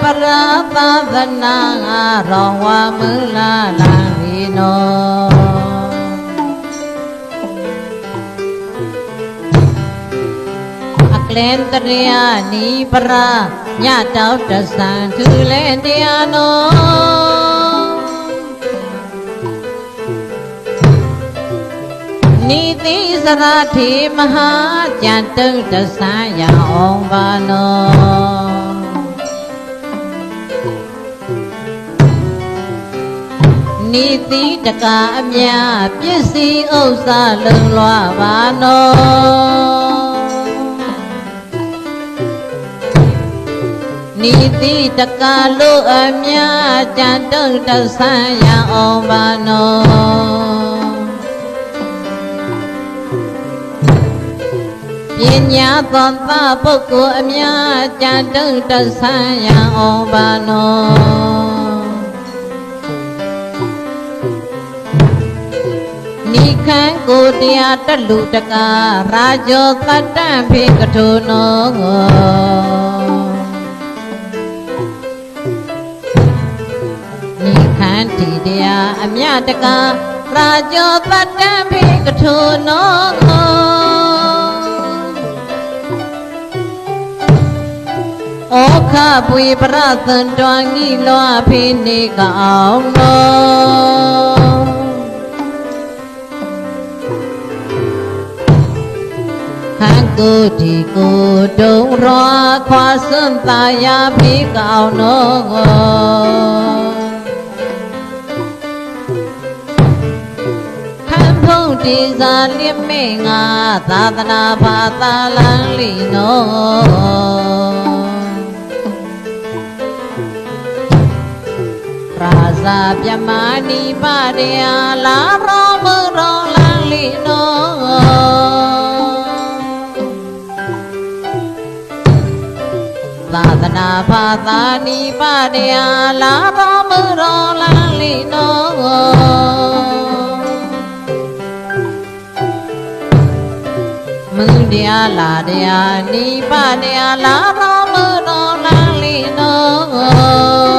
ปราตาสนารองว่ามือลาลาลีโนอักเลนตรียานีปราญาเจ้าจะสั่งถือเลนเดียโนนิติสระธิมหาจันตึงจะสายาองบาโนนิติตกาอเมียပြည့်စည်ဥစ္စာလုံလွှာပါနောนิติตกาลุအမြจันตึงจะสายาองบาโนပညာသံသာပုဂ္ဂိုလ်အများကြံတုံတဆန်းရအောင်ပါနောနိခံကိုတရားတလူတကာရာဇောတတ္တဖေကထုနောနိခံတိတရားအမြတကာရာဇောတတ္တဖေကထုနောဩခပွေပရသံတော်ငိလွားဖိနေကောင်နောခန့်ကိုဒီကိုတုံးရောခွာစွန့်သာယာဖိကောင်နောခန့်ဖုံးဒီစာလိမေငါသာသနာဘာသာလန်းလီနောရာဇာပြမနိပါရယာလာရောမရောလန်လီနောသာသနာဘာသာနိပါရယာလာရောမရောလန်လီနောမုန်တရားလာတရားနိပါရယာလာရောမရောလန်လီနော